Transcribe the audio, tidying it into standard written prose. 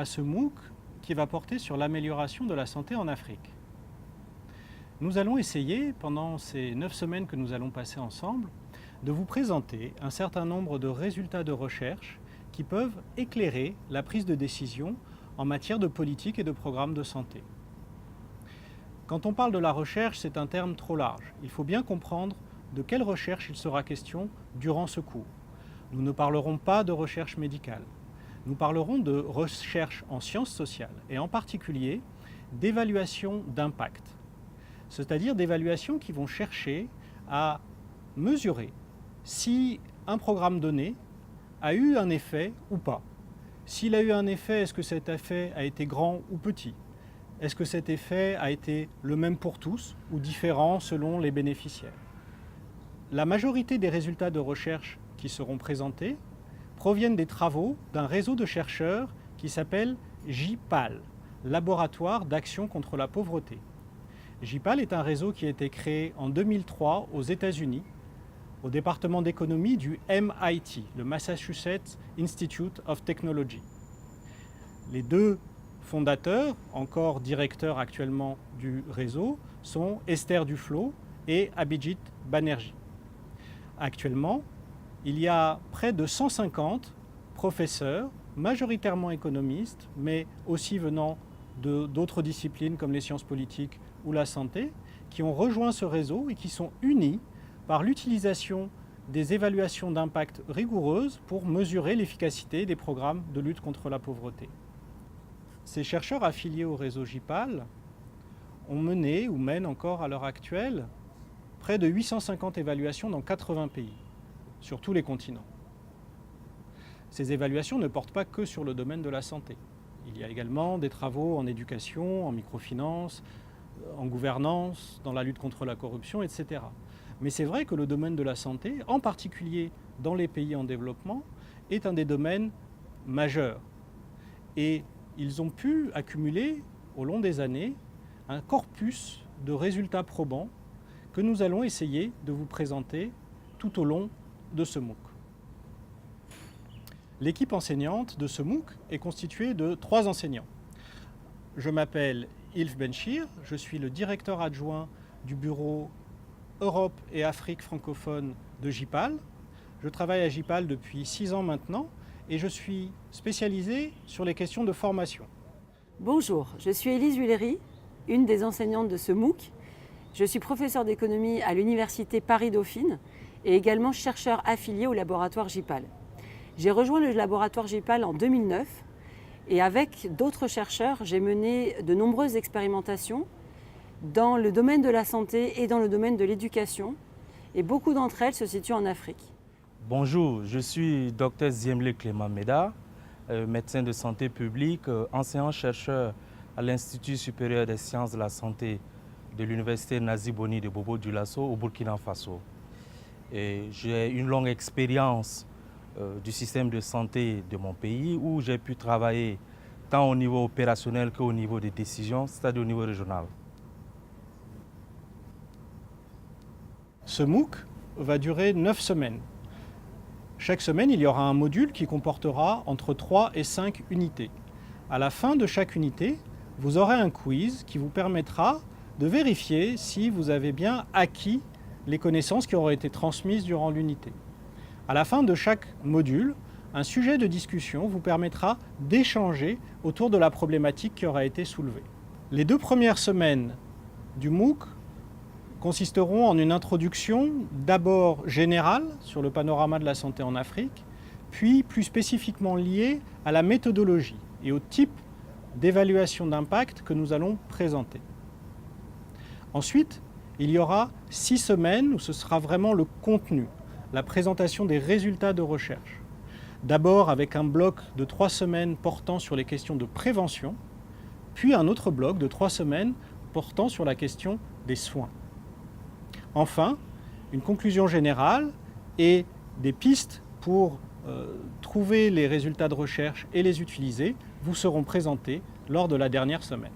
à ce MOOC qui va porter sur l'amélioration de la santé en Afrique. Nous allons essayer, pendant ces 9 semaines que nous allons passer ensemble, de vous présenter un certain nombre de résultats de recherche qui peuvent éclairer la prise de décision en matière de politique et de programme de santé. Quand on parle de la recherche, c'est un terme trop large. Il faut bien comprendre de quelle recherche il sera question durant ce cours. Nous ne parlerons pas de recherche médicale. Nous parlerons de recherche en sciences sociales et en particulier d'évaluation d'impact, c'est-à-dire d'évaluations qui vont chercher à mesurer si un programme donné a eu un effet ou pas. S'il a eu un effet, est-ce que cet effet a été grand ou petit? Est-ce que cet effet a été le même pour tous ou différent selon les bénéficiaires? La majorité des résultats de recherche qui seront présentés proviennent des travaux d'un réseau de chercheurs qui s'appelle JIPAL, Laboratoire d'action contre la pauvreté. JIPAL est un réseau qui a été créé en 2003 aux États-Unis, au département d'économie du MIT, le Massachusetts Institute of Technology. Les deux fondateurs, encore directeurs actuellement du réseau, sont Esther Duflo et Abhijit Banerjee. Actuellement, il y a près de 150 professeurs, majoritairement économistes, mais aussi venant d'autres disciplines comme les sciences politiques ou la santé, qui ont rejoint ce réseau et qui sont unis par l'utilisation des évaluations d'impact rigoureuses pour mesurer l'efficacité des programmes de lutte contre la pauvreté. Ces chercheurs affiliés au réseau JIPAL ont mené ou mènent encore à l'heure actuelle près de 850 évaluations dans 80 pays, sur tous les continents. Ces évaluations ne portent pas que sur le domaine de la santé. Il y a également des travaux en éducation, en microfinance, en gouvernance, dans la lutte contre la corruption, etc. Mais c'est vrai que le domaine de la santé, en particulier dans les pays en développement, est un des domaines majeurs. Et ils ont pu accumuler, au long des années, un corpus de résultats probants que nous allons essayer de vous présenter tout au long de ce MOOC. L'équipe enseignante de ce MOOC est constituée de 3 enseignants. Je m'appelle Ilf Benchir, je suis le directeur adjoint du bureau Europe et Afrique francophone de JIPAL. Je travaille à JIPAL depuis 6 ans maintenant et je suis spécialisé sur les questions de formation. Bonjour, je suis Élise Huillery, une des enseignantes de ce MOOC. Je suis professeure d'économie à l'université Paris-Dauphine et également chercheur affilié au laboratoire JIPAL. J'ai rejoint le laboratoire JIPAL en 2009 et avec d'autres chercheurs, j'ai mené de nombreuses expérimentations dans le domaine de la santé et dans le domaine de l'éducation, et beaucoup d'entre elles se situent en Afrique. Bonjour, je suis Dr Ziemle Clément Meda, médecin de santé publique, enseignant-chercheur à l'Institut supérieur des sciences de la santé de l'Université Nazi Boni de Bobo Dioulasso au Burkina Faso. J'ai une longue expérience du système de santé de mon pays où j'ai pu travailler tant au niveau opérationnel qu'au niveau des décisions, c'est-à-dire au niveau régional. Ce MOOC va durer 9 semaines. Chaque semaine, il y aura un module qui comportera entre 3 et 5 unités. À la fin de chaque unité, vous aurez un quiz qui vous permettra de vérifier si vous avez bien acquis les connaissances qui auront été transmises durant l'unité. À la fin de chaque module, un sujet de discussion vous permettra d'échanger autour de la problématique qui aura été soulevée. Les 2 premières semaines du MOOC consisteront en une introduction d'abord générale sur le panorama de la santé en Afrique, puis plus spécifiquement liée à la méthodologie et au type d'évaluation d'impact que nous allons présenter. Ensuite, il y aura 6 semaines où ce sera vraiment le contenu, la présentation des résultats de recherche. D'abord avec un bloc de 3 semaines portant sur les questions de prévention, puis un autre bloc de 3 semaines portant sur la question des soins. Enfin, une conclusion générale et des pistes pour trouver les résultats de recherche et les utiliser vous seront présentées lors de la dernière semaine.